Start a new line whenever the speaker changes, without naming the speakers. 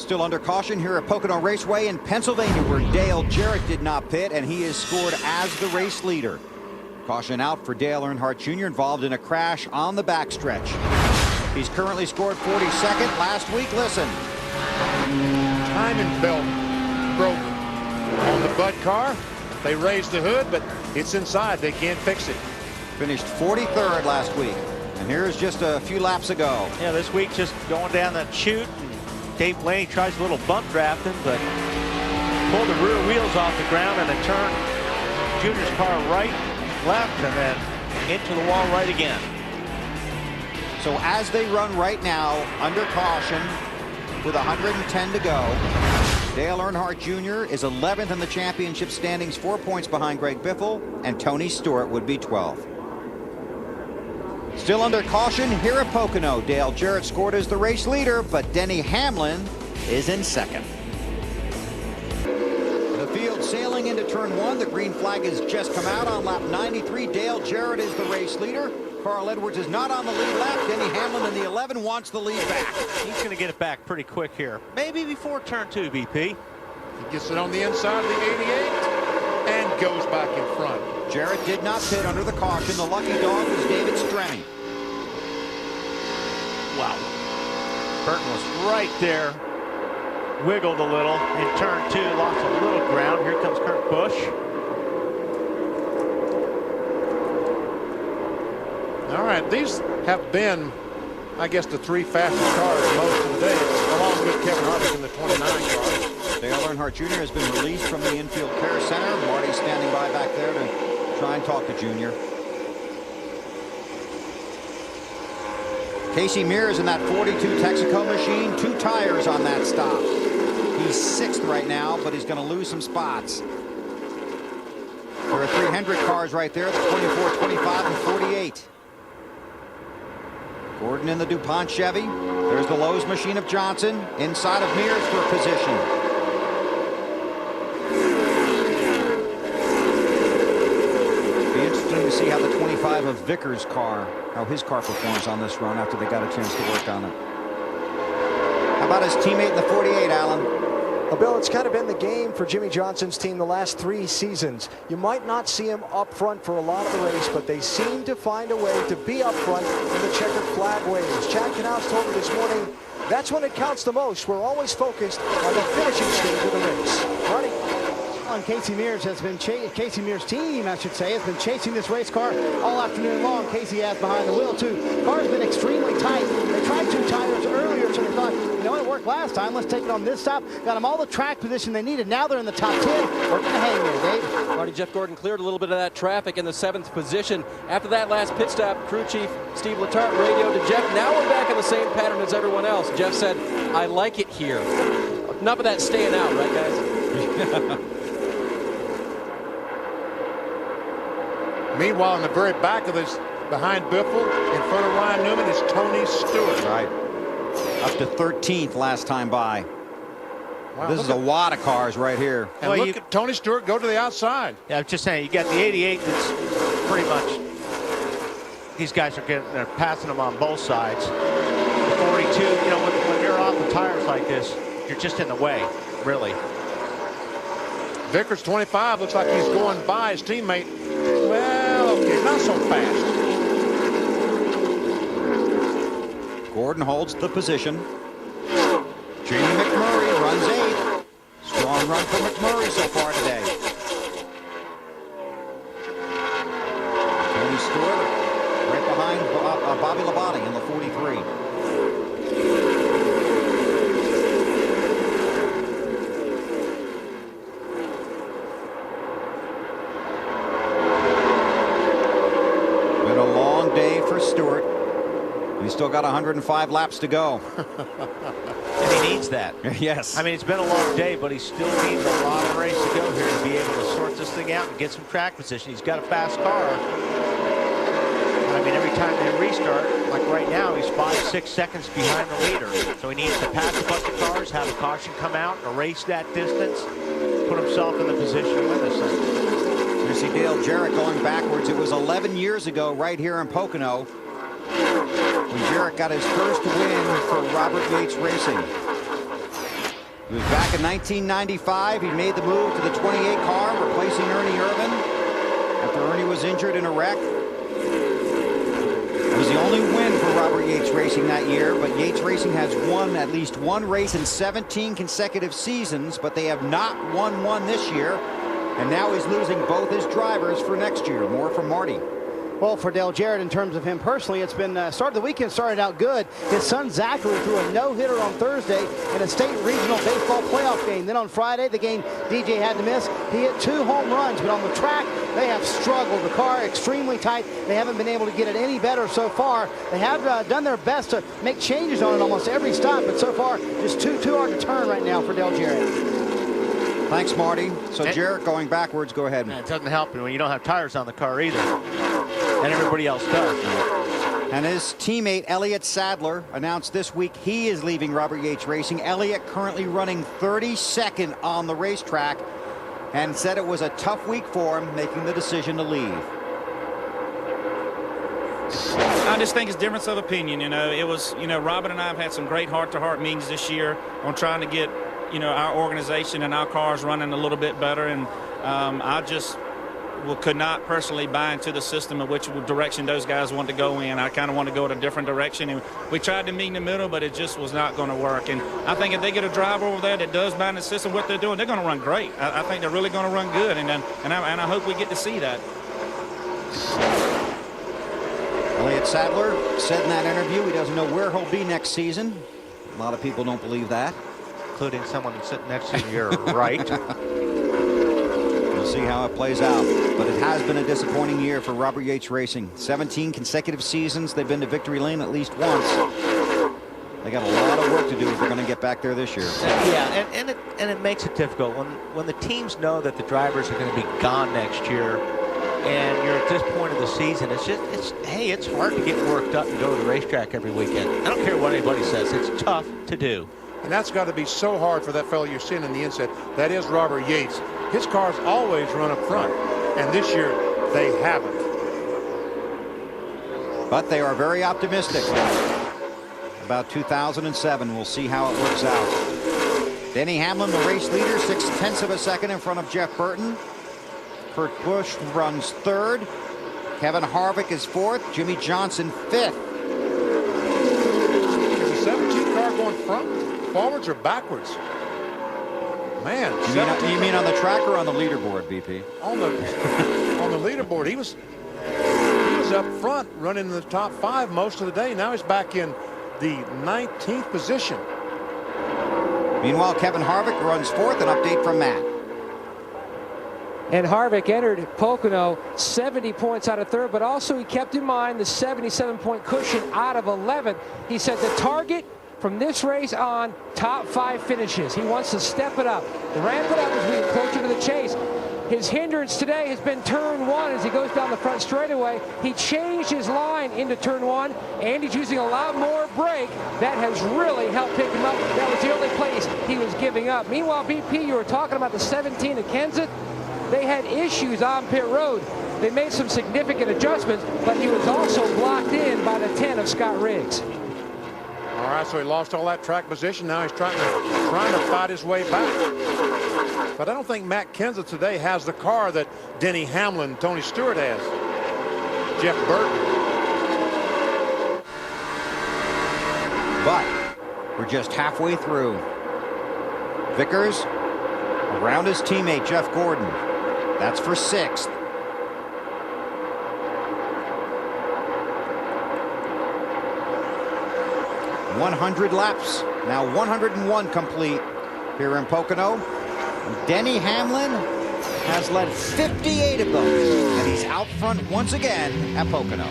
Still under caution here at Pocono Raceway in Pennsylvania, where Dale Jarrett did not pit, and he is scored as the race leader. Caution out for Dale Earnhardt Jr., involved in a crash on the backstretch. He's currently scored 42nd. Last week, listen.
Timing belt broke on the Bud car. They raised the hood, but it's inside. They can't fix it.
Finished 43rd last week, and here's just a few laps ago.
Yeah, this week just going down that chute. Dave Blaney tries a little bump drafting, but pulled the rear wheels off the ground and then turned Junior's car right, left, and then into the wall right again.
So as they run right now, under caution, with 110 to go, Dale Earnhardt Jr. is 11th in the championship standings, 4 points behind Greg Biffle, and Tony Stewart would be 12th. Still under caution here at Pocono. Dale Jarrett scored as the race leader, but Denny Hamlin is in second. The field sailing into turn one. The green flag has just come out on lap 93. Dale Jarrett is the race leader. Carl Edwards is not on the lead lap. Denny Hamlin in the 11 wants the lead back.
He's going to get it back pretty quick here. Maybe before turn two, BP.
He gets it on the inside of the 88 and goes back in front.
Jarrett did not pit under the caution. The lucky dog was David Stremme.
Wow. Burton was right there. Wiggled a little in turn two. Lost a little ground. Here comes Kurt Busch.
All right, these have been, I guess, the three fastest cars most of the day, along with Kevin Harvick in the 29 car.
Dale Earnhardt Jr. has been released from the infield care center. Marty standing by back there to try and talk to Junior. Casey Mears in that 42 Texaco machine. 2 tires on that stop. He's 6th right now, but he's going to lose some spots. There are 3 Hendrick cars right there, the 24, 25, and 48. Gordon in the DuPont Chevy. There's the Lowe's machine of Johnson. Inside of Mears for position. Be interesting to see how the 25 of Vickers' car, how his car performs on this run after they got a chance to work on it. How about his teammate in the 48, Alan?
Well, Bill, it's kind of been the game for Jimmy Johnson's team the last 3 seasons. You might not see him up front for a lot of the race, but they seem to find a way to be up front when the checkered flag waves. Chad Knaus told me this morning, that's when it counts the most. We're always focused on the finishing stage of the race. Marty?
And Casey Mears has been Casey Mears' team, I should say, has been chasing this race car all afternoon long. Casey has behind the wheel too. Car's been extremely tight. They tried 2 tires earlier, so they thought, you know, it worked last time. Let's take it on this stop. Got them all the track position they needed. Now they're in the top 10. Working the hang there, Dave.
Marty, Jeff Gordon cleared a little bit of that traffic in the 7th position. After that last pit stop, crew chief Steve Letarte radioed to Jeff. Now we're back in the same pattern as everyone else. Jeff said, I like it here. Enough of that staying out, right, guys?
Meanwhile, in the very back of this, behind Biffle, in front of Ryan Newman, is Tony Stewart.
Right. Up to 13th last time by.
Wow,
this is a wad of cars right here.
And well, look at Tony Stewart go to the outside.
Yeah, I'm just saying, you got the 88 that's pretty much, these guys are they're passing them on both sides. The 42, you know, when you're off the tires like this, you're just in the way, really.
Vickers 25 looks like he's going by his teammate. Well, okay, not so fast.
Gordon holds the position. Jamie McMurray runs 8th. Strong run for McMurray so far today. Tony Stewart right behind Bobby Labonte in the 43. Stewart. He's still got 105 laps to go.
And he needs that.
Yes.
I mean, it's been a long day, but he still needs a lot of race to go here to be able to sort this thing out and get some track position. He's got a fast car. I mean, every time they restart, like right now, he's 5-6 seconds behind the leader. So he needs to pass a bunch of cars, have a caution come out, erase that distance, put himself in the position to win this thing.
You see Dale Jarrett going backwards. It was 11 years ago right here in Pocono when Jarrett got his first win for Robert Yates Racing. He was back in 1995. He made the move to the 28 car, replacing Ernie Irvan after Ernie was injured in a wreck. It was the only win for Robert Yates Racing that year, but Yates Racing has won at least one race in 17 consecutive seasons, but they have not won one this year. And now he's losing both his drivers for next year. More from Marty.
Well, for Dale Jarrett, in terms of him personally, it's been the weekend started out good. His son Zachary threw a no-hitter on Thursday in a state regional baseball playoff game. Then on Friday, the game DJ had to miss, he hit 2 home runs. But on the track, they have struggled. The car extremely tight. They haven't been able to get it any better so far. They have done their best to make changes on it almost every stop, but so far, just too hard to turn right now for Dale Jarrett.
Thanks, Marty. So Jarrett going backwards, go ahead.
It doesn't help you when you don't have tires on the car either. And everybody else does.
And his teammate Elliott Sadler announced this week he is leaving Robert Yates Racing. Elliott currently running 32nd on the racetrack and said it was a tough week for him, making the decision to leave.
I just think it's difference of opinion. It was, Robert and I have had some great heart-to-heart meetings this year on trying to get, our organization and our cars running a little bit better. And I just could not personally buy into the system of which direction those guys want to go in. I kind of want to go in a different direction. And we tried to meet in the middle, but it just was not going to work. And I think if they get a driver over there that does buy into the system, what they're doing, they're going to run great. I think they're really going to run good. And I hope we get to see that.
Elliott Sadler said in that interview he doesn't know where he'll be next season. A lot of people don't believe that.
Including someone sitting next to you, right.
We'll see how it plays out. But it has been a disappointing year for Robert Yates Racing. 17 consecutive seasons. They've been to victory lane at least once. They got a lot of work to do if they're going to get back there this year.
Yeah, and it makes it difficult when the teams know that the drivers are going to be gone next year. And you're at this point of the season, it's hard to get worked up and go to the racetrack every weekend. I don't care what anybody says, it's tough to do.
And that's got to be so hard for that fellow you're seeing in the inset. That is Robert Yates. His cars always run up front, and this year they haven't.
But they are very optimistic about 2007. We'll see how it works out. Denny Hamlin, the race leader, 0.6 of a second in front of Jeff Burton. Kurt Busch runs 3rd. Kevin Harvick is 4th. Jimmy Johnson 5th.
Is the 17 car going forwards or backwards? Man,
you mean on the track or on the leaderboard, BP?
On the leaderboard, he was up front running in the top 5 most of the day. Now he's back in the 19th position.
Meanwhile, Kevin Harvick runs 4th. An update from Matt.
And Harvick entered Pocono 70 points out of 3rd, but also he kept in mind the 77-point cushion out of 11th. He said the target from this race on, top 5 finishes. He wants to step it up, ramp it up as we approach into the chase. His hindrance today has been turn 1 as he goes down the front straightaway. He changed his line into turn 1, and he's using a lot more brake. That has really helped pick him up. That was the only place he was giving up. Meanwhile, BP, you were talking about the 17 of Kenseth. They had issues on pit road. They made some significant adjustments, but he was also blocked in by the 10 of Scott Riggs.
All right, so he lost all that track position. Now he's trying to fight his way back. But I don't think Matt Kenseth today has the car that Denny Hamlin, Tony Stewart has. Jeff Burton.
But we're just halfway through. Vickers around his teammate Jeff Gordon. That's for 6th. .100 laps, now 101 complete here in Pocono. Denny Hamlin has led 58 of them, and he's out front once again at Pocono.